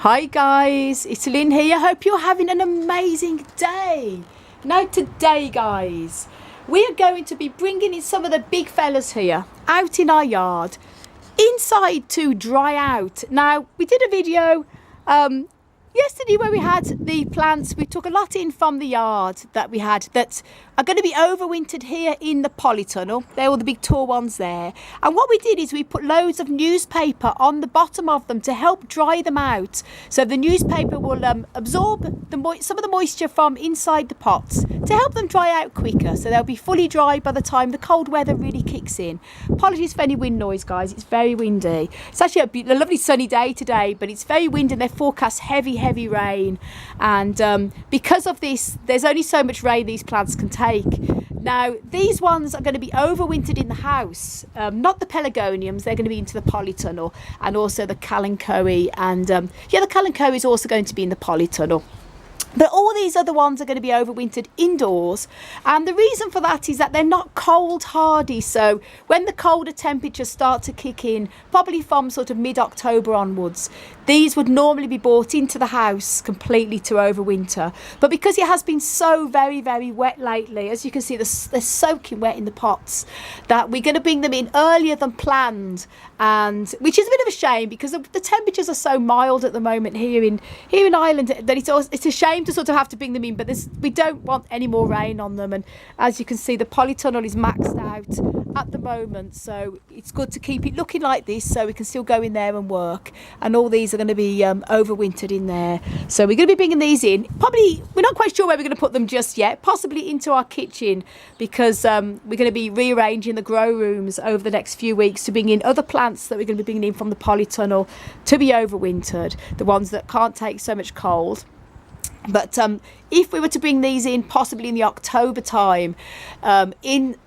Hi guys, it's Lynn here. Hope you're having an amazing day. Now today guys, we are going to be bringing in some of the big fellas here out in our yard inside to dry out. Now we did a video yesterday where we had the plants. We took a lot in from the yard that we had that are going to be overwintered here in the Polytunnel. They're all the big tall ones there. And what we did is we put loads of newspaper on the bottom of them to help dry them out. So the newspaper will absorb some of the moisture from inside the pots to help them dry out quicker. So they'll be fully dry by the time the cold weather really kicks in. Apologies for any wind noise guys, it's very windy. It's actually a lovely sunny day today, but it's very windy and they forecast heavy rain. And because of this, there's only so much rain these plants can take. Now these ones are going to be overwintered in the house, not the pelargoniums. They're going to be into the Polytunnel, and also the kalanchoe, and the kalanchoe is also going to be in the Polytunnel. But all these other ones are going to be overwintered indoors, and the reason for that is that they're not cold hardy. So when the colder temperatures start to kick in, probably from sort of mid-October onwards, these would normally be brought into the house completely to overwinter. But because it has been so very wet lately, as you can see, they're soaking wet in the pots, that we're going to bring them in earlier than planned, and which is a bit of a shame because the temperatures are so mild at the moment here in Ireland that it's a shame to sort of have to bring them in, but we don't want any more rain on them. And as you can see, the Polytunnel is maxed out at the moment, so it's good to keep it looking like this so we can still go in there and work. And all these are going to be overwintered in there, so we're going to be bringing these in. Probably, we're not quite sure where we're going to put them just yet, possibly into our kitchen, because we're going to be rearranging the grow rooms over the next few weeks to bring in other plants that we're going to be bringing in from the Polytunnel to be overwintered, the ones that can't take so much cold. But if we were to bring these in possibly in the October time, and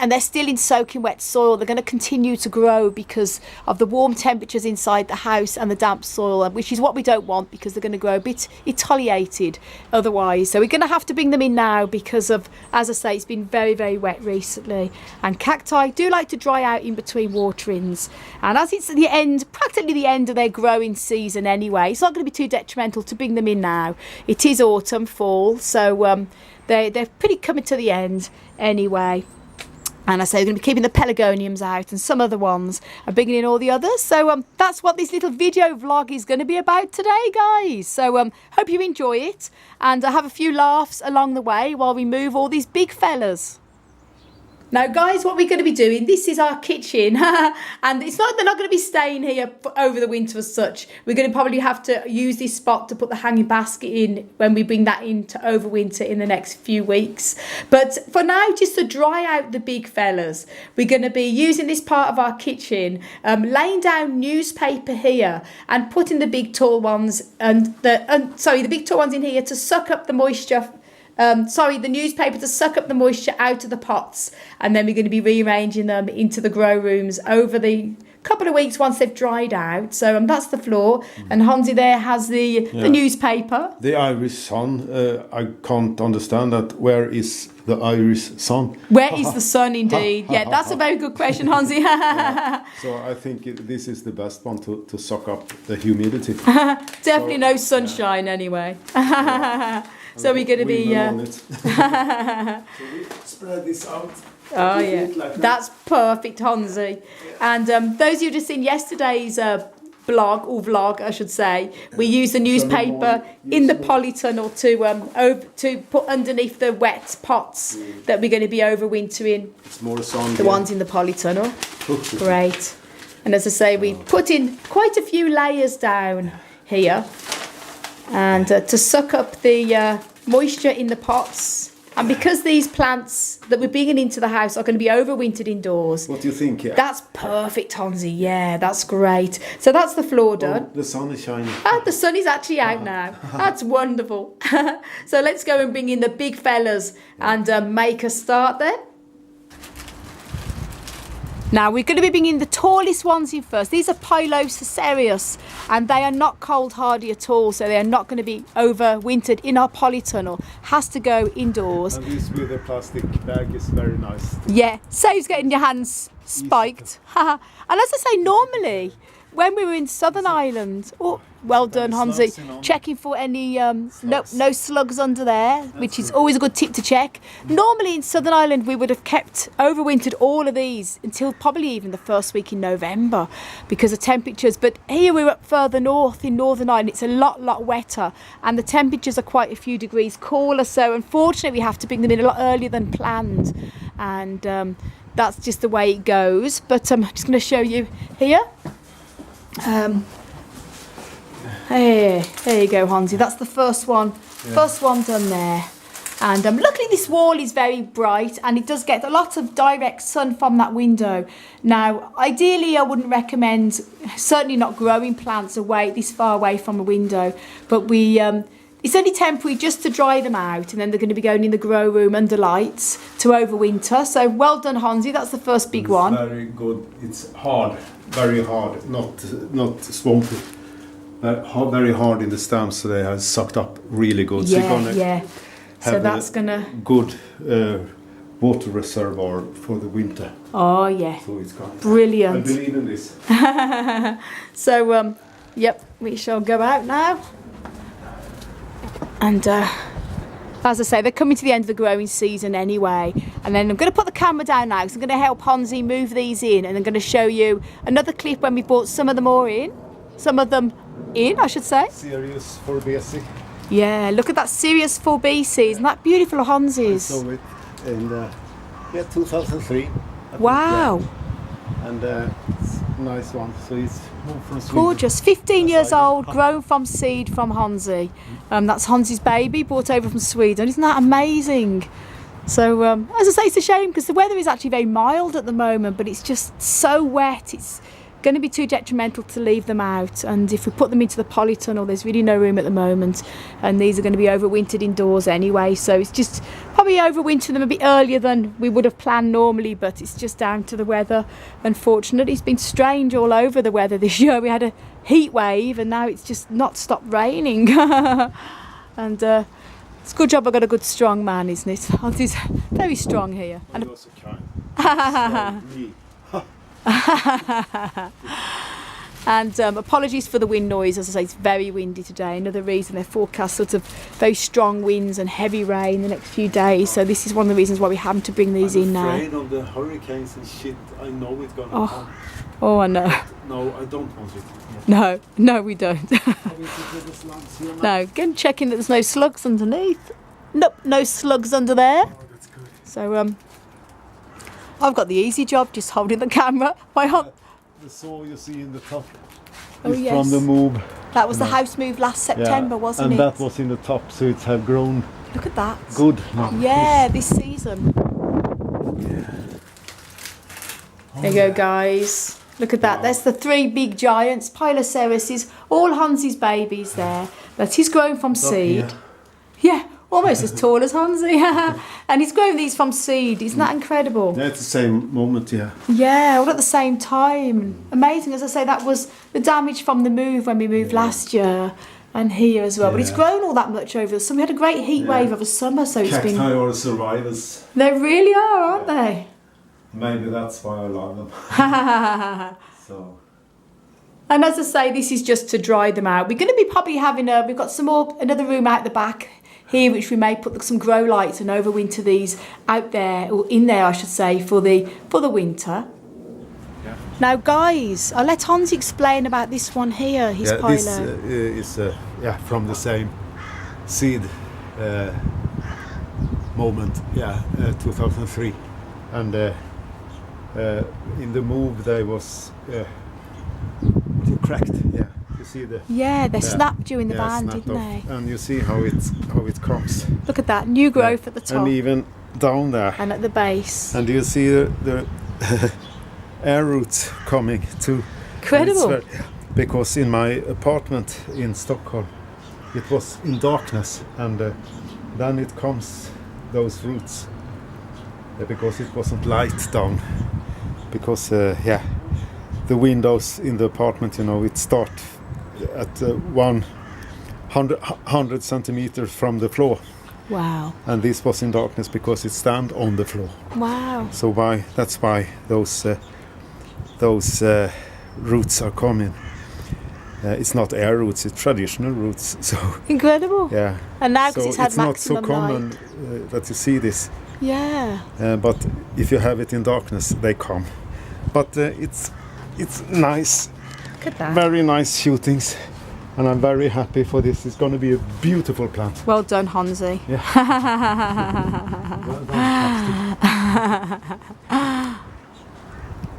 they're still in soaking wet soil, they're going to continue to grow because of the warm temperatures inside the house and the damp soil, which is what we don't want, because they're going to grow a bit exfoliated otherwise. So we're going to have to bring them in now because of, as I say, it's been very wet recently, and cacti do like to dry out in between waterings. And as it's the end, practically the end of their growing season anyway, it's not going to be too detrimental to bring them in now. It is autumn, fall, so they're pretty coming to the end anyway. And I say we're going to be keeping the pelargoniums out and some other ones, and bringing in all the others. So that's what this little video vlog is going to be about today, guys. So hope you enjoy it, and have a few laughs along the way while we move all these big fellas. Now guys, what we're going to be doing, this is our kitchen, and they're not going to be staying here over the winter as such. We're going to probably have to use this spot to put the hanging basket in when we bring that in to overwinter in the next few weeks. But for now, just to dry out the big fellas, we're going to be using this part of our kitchen, laying down newspaper here and putting the big tall ones the big tall ones in here to suck up the moisture. The newspaper to suck up the moisture out of the pots, and then we're going to be rearranging them into the grow rooms over the couple of weeks once they've dried out. So that's the floor, and Hansi there has the newspaper. The Irish sun, I can't understand that. Where is the Irish sun? Where is the sun indeed? Yeah, that's a very good question, Hansi. So I think this is the best one to suck up the humidity. Definitely no sunshine anyway. So we're going to be... So we spread this out. Oh yeah, like that's perfect, Hansi. And those of you just seen yesterday's vlog, I should say, we used the newspaper in the Polytunnel to put underneath the wet pots that we're going to be overwintering. It's more sun. The ones in the Polytunnel. Great. And as I say, we put in quite a few layers down here, and to suck up the moisture in the pots. And because these plants that we're bringing into the house are going to be overwintered indoors. What do you think? Yeah. That's perfect, Hansi. Yeah, that's great. So that's the floor done. Oh, the sun is shining. The sun is actually out now. That's wonderful. So let's go and bring in the big fellas and make a start there. Now we're going to be bringing the tallest ones in first. These are cereus, and they are not cold hardy at all, so they are not going to be overwintered in our Polytunnel. Has to go indoors. And this with a plastic bag is very nice. Yeah, saves getting your hands spiked. And as I say, normally when we were in Southern Ireland. Oh, well done, Hansi. Checking for any no slugs under there, which is always a good tip to check. Normally in Southern Ireland we would have kept overwintered all of these until probably even the first week in November because of temperatures. But here we're up further north in Northern Ireland. It's a lot wetter, and the temperatures are quite a few degrees cooler. So unfortunately we have to bring them in a lot earlier than planned, and that's just the way it goes. But I'm just going to show you here. Hey, there you go, Hansi. That's the first one. Yeah. First one done there. And luckily this wall is very bright and it does get a lot of direct sun from that window. Now, ideally I wouldn't recommend, certainly not growing plants away this far away from a window, but it's only temporary just to dry them out, and then they're going to be going in the grow room under lights to overwinter. So well done, Hansi. That's the first big one. Very good. It's hard, very hard, not swampy. Very hard in the stems, so they have sucked up really good. Yeah. So that's gonna good water reservoir for the winter. Oh yeah. So it's got brilliant. I believe in this. So yep, we shall go out now. And as I say, they're coming to the end of the growing season anyway. And then I'm going to put the camera down now because I'm going to help Hansi move these in, and I'm going to show you another clip when we brought some of them in, I should say. Cereus for basic. Yeah, look at that Cereus 4BC. Isn't that beautiful, Hansi's? I saw it in 2003. Wow. And it's a nice one. So it's moved from Sweden. Gorgeous. 15 years old, grown from seed from Hansi. That's Hansi's baby, brought over from Sweden. Isn't that amazing? So, as I say, it's a shame because the weather is actually very mild at the moment, but it's just so wet. It's going to be too detrimental to leave them out, and if we put them into the polytunnel there's really no room at the moment, and these are going to be overwintered indoors anyway, so it's just probably overwinter them a bit earlier than we would have planned normally, but it's just down to the weather. Unfortunately, it's been strange all over the weather this year. We had a heat wave and now it's just not stopped raining. And it's a good job I got a good strong man, isn't it? He's very strong here. And also kind. And apologies for the wind noise. As I say, it's very windy today. Another reason they forecast sort of very strong winds and heavy rain the next few days. So this is one of the reasons why we have to bring these in now. I'm afraid of the hurricanes and shit. I know it's gonna come. Oh, I know. No, I don't want it. No, we don't. No, again, checking that there's no slugs underneath. Nope, no slugs under there. Oh, that's good. So I've got the easy job, just holding the camera. The saw you see in the top is yes. From the move. That was the house move last September, wasn't it? And that was in the top, so it have grown. Look at that. Good now. Yeah, this season. There you go, guys. Look at that. Wow. There's the three big giants, Polytunnel, all Hansi's babies there. But he's grown from seed. Yeah, almost as tall as Hansi. And he's grown these from seed. Isn't that incredible? Yeah, it's the same moment, yeah. Yeah, all at the same time. Amazing. As I say, that was the damage from the move when we moved last year. And here as well. But it's grown all that much over the summer. We had a great heat wave over summer, so it's been... Cacti are survivors. They really are, aren't they? Maybe that's why I love them. So. And as I say, this is just to dry them out. We're going to be probably having we've got another room out the back here, which we may put some grow lights and overwinter these out there, or in there I should say, for the winter. Yeah. Now guys, I'll let Hans explain about this one here, his pilot. This is from the same seed moment, 2003. And in the move they was cracked, you see they snapped during the band, didn't they? And you see how it comes. Look at that, new growth at the top. And even down there. And at the base. And you see the air roots coming too. Incredible. Because in my apartment in Stockholm it was in darkness, and then it comes those roots because it wasn't light down. Because the windows in the apartment, it start at 100 centimeters from the floor. Wow. And this was in darkness because it stand on the floor. Wow. So that's why those roots are coming. It's not air roots, it's traditional roots. So Incredible. yeah. And now because So it's had it's not so maximum common light. that you see this. Yeah. But if you have it in darkness, they come. But it's nice, Look at that. very nice shootings, and I'm very happy for this. It's going to be a beautiful plant. Well done, Hansi. Yeah. Well done, Cactus.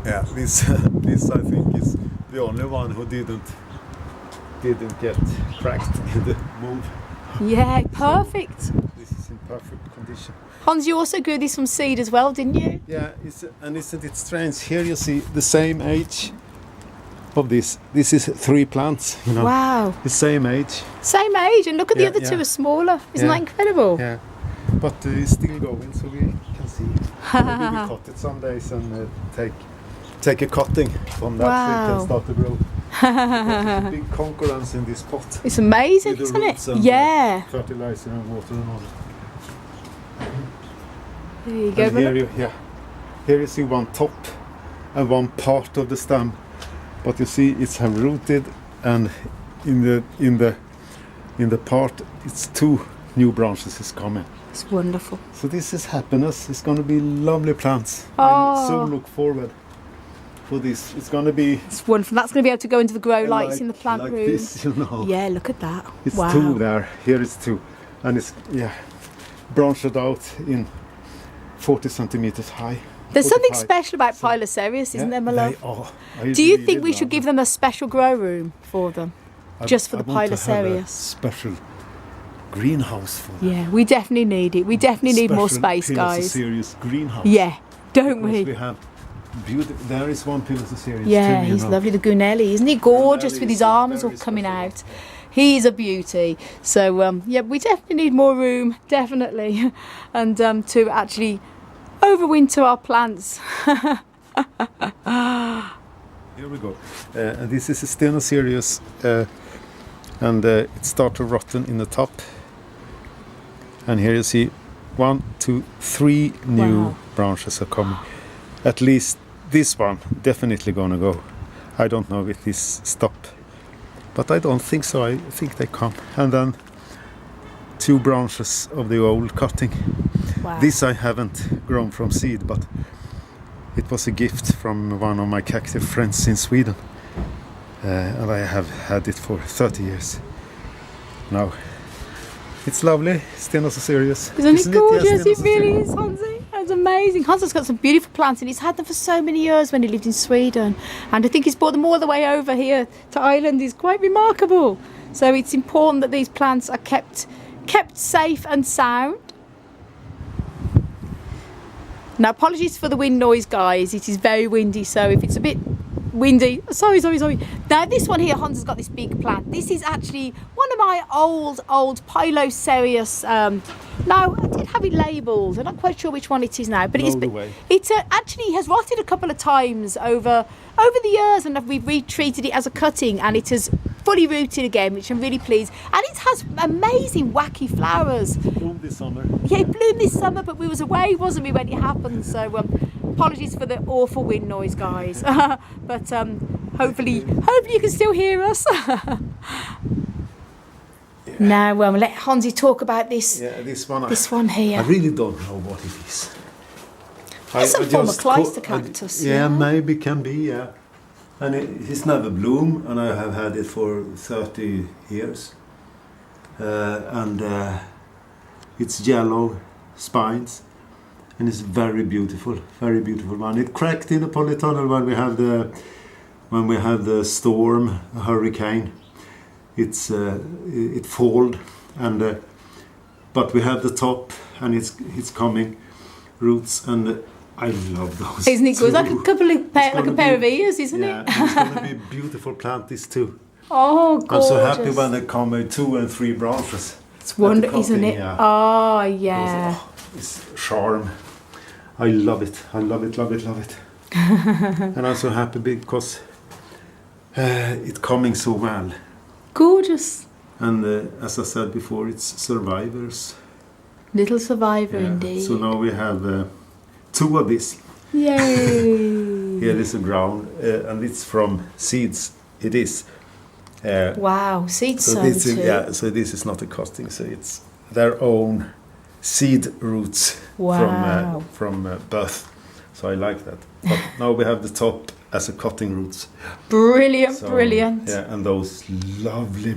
Yeah, this I think is the only one who didn't get cracked in the move. Yeah, perfect. This is in perfect condition. Hans, you also grew this from seed as well, didn't you? Yeah, and isn't it strange? Here you see the same age of this. This is 3 plants, you know. Wow. The same age. Same age, and look at the Yeah, other two yeah. are smaller. Isn't Yeah. that incredible? Yeah, but it's still going, so we can see. Maybe we cut it some days and take a cutting from that, so it Wow. can start to grow. There's a big concurrence in this pot. It's amazing, With the isn't roots it? and Yeah. Fertilizer and water and all. There you go. And here you see one top and one part of the stem, but you see it's have rooted, and in the part it's 2 new branches is coming. It's wonderful. So this is happiness. It's going to be lovely plants. Oh. I so look forward for this. It's going to be It's wonderful. That's going to be able to go into the grow lights like, in the plant like room. this, you know. Yeah, look at that. It's wow. 2 there. Here it's 2, and it's branched out in 40 centimeters high. There's something 45. special about So- Polytunnel, isn't there, my they love? are. I Do you really think we love should give them. them a special grow room for them? just for the I want to have a Polytunnel? special greenhouse for them. Yeah, we definitely need it. We definitely need more Special space, guys. cereus greenhouse. Yeah, don't Because we? we have there is one cereus Yeah, too, you he's know. lovely, the Gunelli. Isn't he gorgeous Gunelli with is his a arms all very coming special out? He's a beauty. So, yeah, we definitely need more room, definitely. And to actually overwinter our plants. Here we go. And this is a cereus, and it started to rotten in the top. And here you see 1, 2, 3 new Wow. branches are coming. At least this one definitely gonna go. I don't know if this stop, but I don't think so. I think they come. And then 2 branches of the old cutting. Wow. This I haven't grown from seed, but it was a gift from one of my cacti friends in Sweden, and I have had it for 30 years now. It's lovely, cereus. Isn't it gorgeous? Yes, It really is, Hansi. It's amazing. Hansi's got some beautiful plants and he's had them for so many years when he lived in Sweden. And I think he's brought them all the way over here to Ireland. It's quite remarkable. So it's important that these plants are kept safe and sound. Now, apologies for the wind noise, guys. It is very windy, so if it's a bit windy, sorry. Now, this one here, Hans has got this big plant. This is actually one of my old cereus. No, I did have it labelled. I'm not quite sure which one it is now, but it actually has rotted a couple of times over the years, and we've retreated it as a cutting, and it has fully rooted again, which I'm really pleased. And it has amazing wacky flowers. Bloomed this summer. Yeah, it bloomed this summer, but we was away, wasn't we, when it happened? So apologies for the awful wind noise, guys. But hopefully you can still hear us. Now let Hansi talk about this. Yeah, this one Here. I really don't know what it is. It's some form of just cloister cactus. yeah, maybe can be, yeah. And it's never bloomed, and I have had it for 30 years. And it's yellow spines, and it's very beautiful one. It cracked in the Polytunnel when we had the storm, a hurricane. It folded, and but we have the top, and it's coming roots, and I love those. Isn't it good? Like a too. couple of It's like a gonna pair be- of ears, isn't Yeah, it? and it's going to be a beautiful plant, this too. Oh, I'm gorgeous. so happy when they come with 2 and 3 branches. It's wonderful, at the isn't cutting, it? yeah. Oh, yeah. It's charm. I love it. And I'm so happy because it's coming so well. Gorgeous. And as I said before, it's survivors. Little survivor, Yeah. indeed. So now we have 2 of this. Yay. Here is the ground, and it's from seeds. It is. Wow, seeds So sown this is, too. yeah, so this is not a cutting. So it's their own seed roots Wow. from birth. So I like that. But now we have the top as a cutting roots. Brilliant, So, brilliant. Yeah, and those lovely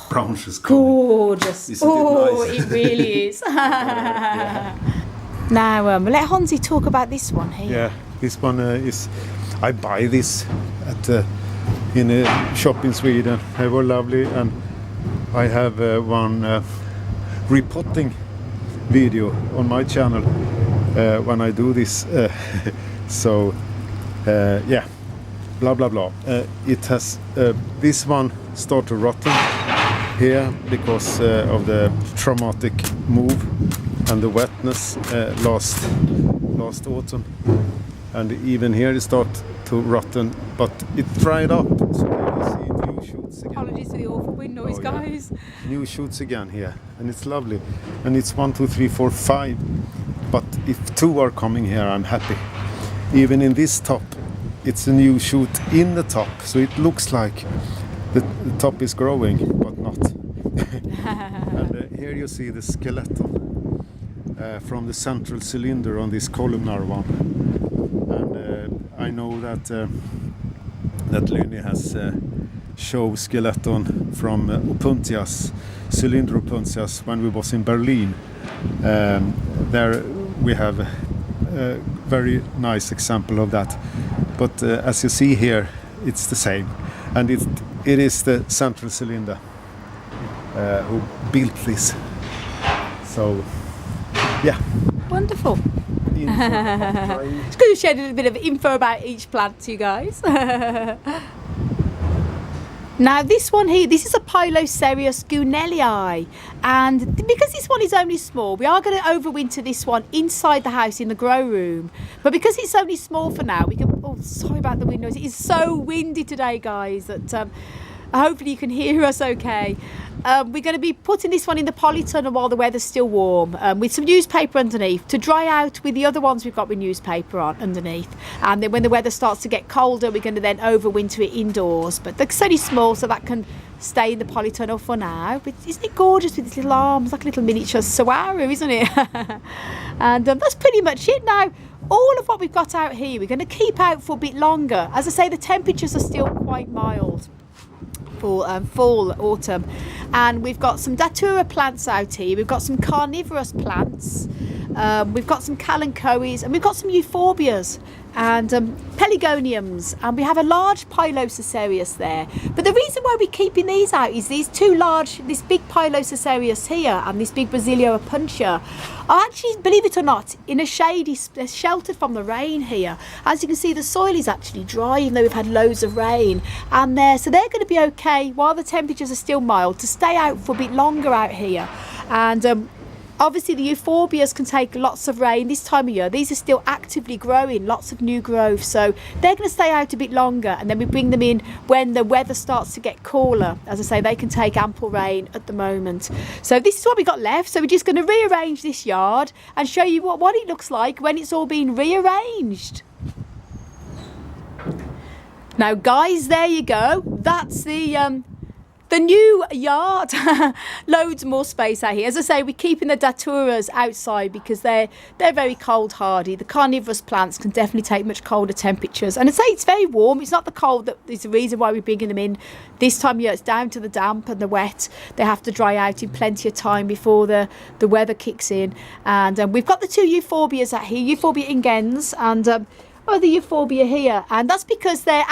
branches coming. Gorgeous. Isn't it Oh, nice? it really is. Yeah. Now, let Hansi talk about this one here. Yeah, this one is. I buy this at in a shop in Sweden. They were lovely, and I have one repotting video on my channel when I do this. So yeah, blah blah blah. It has this one started rotten here because of the traumatic move and the wetness last autumn, and even here it start to rotten, but it dried up, so you see new shoots again. Apologies for the awful wind noise, Oh, yeah. guys. New shoots again here, and it's lovely, and it's 1 2 3 4 5, but if 2 are coming here, I'm happy. Even in this top, it's a new shoot in the top, so it looks like the top is growing, but not. And here you see the skeleton from the central cylinder on this columnar one, and I know that that Lynne has show skeleton from Opuntias, cylinder Opuntias, when we was in Berlin. There we have a very nice example of that, but as you see here, it's the same, and it is the central cylinder who built this. So yeah, Wonderful. info. It's good to share a little bit of info about each plant to you guys. Now this one here, this is a cereus Gunellii, and because this one is only small, we are going to overwinter this one inside the house in the grow room. But because it's only small for now, we can. Oh, sorry about the wind noise. It is so windy today, guys, that hopefully you can hear us okay. We're going to be putting this one in the polytunnel while the weather's still warm, with some newspaper underneath to dry out with the other ones we've got with newspaper on underneath. And then when the weather starts to get colder, we're going to then overwinter it indoors. But they're only small, so that can stay in the polytunnel for now. But isn't it gorgeous with its little arms, like a little miniature saguaro, isn't it? And that's pretty much it now. All of what we've got out here, we're going to keep out for a bit longer. As I say, the temperatures are still quite mild for fall, autumn, and we've got some datura plants out here. We've got some carnivorous plants, we've got some kalanchoes, and we've got some euphorbias and pelargoniums, and we have a large cereus there. But the reason why we're keeping these out is these two large, this big cereus here and this big Basilio opuntia are actually, believe it or not, in a shady, they're sheltered from the rain here. As you can see, the soil is actually dry, even though we've had loads of rain, and so they're going to be okay while the temperatures are still mild to stay out for a bit longer out here. And obviously the euphorbias can take lots of rain this time of year. These are still actively growing, lots of new growth, so they're going to stay out a bit longer, and then we bring them in when the weather starts to get cooler. As I say, they can take ample rain at the moment. So this is what we got left. So we're just going to rearrange this yard and show you what it looks like when it's all been rearranged. Now guys, there you go. That's the new yard. Loads more space out here. As I say, we're keeping the daturas outside because they're very cold hardy. The carnivorous plants can definitely take much colder temperatures, and I'd say it's very warm. It's not the cold that is the reason why we're bringing them in this time of year. It's down to the damp and the wet. They have to dry out in plenty of time before the weather kicks in. And we've got the two euphorbias out here, Euphorbia ingens and the euphorbia here, and that's because they're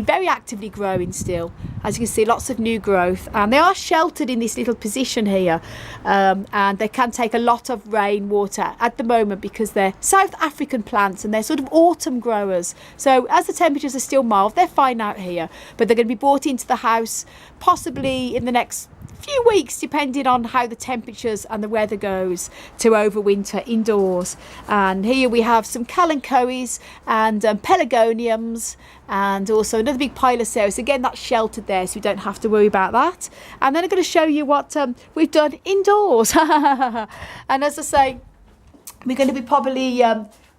very actively growing still. As you can see, lots of new growth, and they are sheltered in this little position here, and they can take a lot of rainwater at the moment because they're South African plants and they're sort of autumn growers. So as the temperatures are still mild, they're fine out here, but they're going to be brought into the house possibly in the next few weeks, depending on how the temperatures and the weather goes, to overwinter indoors. And here we have some kalanchoes and pelargoniums, and also another big cereus. Again, that's sheltered there, so we don't have to worry about that. And then I'm going to show you what we've done indoors. And as I say, we're going to be probably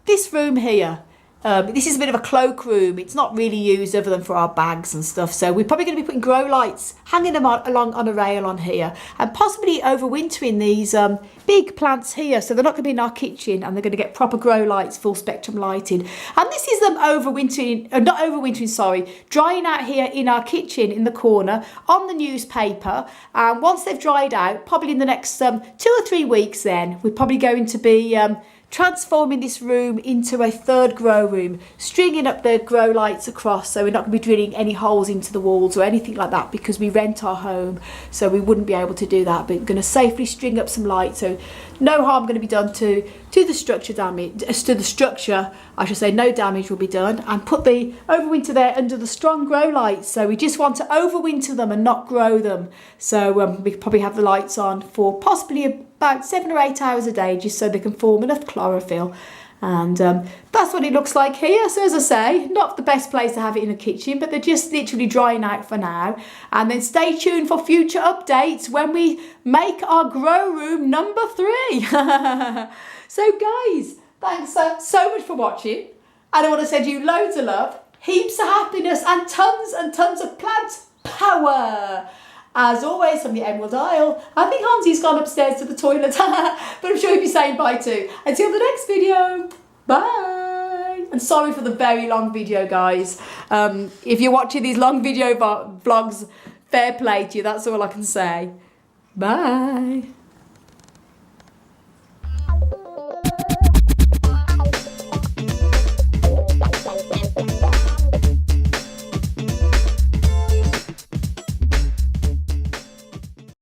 this room here This is a bit of a cloakroom. It's not really used other than for our bags and stuff. So we're probably going to be putting grow lights, hanging them along on a rail on here, and possibly overwintering these big plants here. So they're not going to be in our kitchen, and they're going to get proper grow lights, full spectrum lighting. And this is them drying out here in our kitchen in the corner on the newspaper. And once they've dried out, probably in the next 2 or 3 weeks, then we're probably going to be transforming this room into a third grow room, stringing up the grow lights across, so we're not going to be drilling any holes into the walls or anything like that, because we rent our home, so we wouldn't be able to do that. But we're going to safely string up some lights, so no harm going to be done to the structure damage, to the structure I should say. No damage will be done, and put the overwinter there under the strong grow lights. So we just want to overwinter them and not grow them. So we could probably have the lights on for possibly about 7 or 8 hours a day, just so they can form enough chlorophyll. And that's what it looks like here. So as I say, not the best place to have it in a kitchen, but they're just literally drying out for now. And then stay tuned for future updates when we make our grow room number 3. So guys, thanks so much for watching. And I want to send you loads of love, heaps of happiness, and tons of plant power. As always, from the Emerald Isle. I think Hansi's gone upstairs to the toilet, but I'm sure he'll be saying bye too. Until the next video, bye. And sorry for the very long video, guys. If you're watching these long video vlogs, fair play to you. That's all I can say. Bye.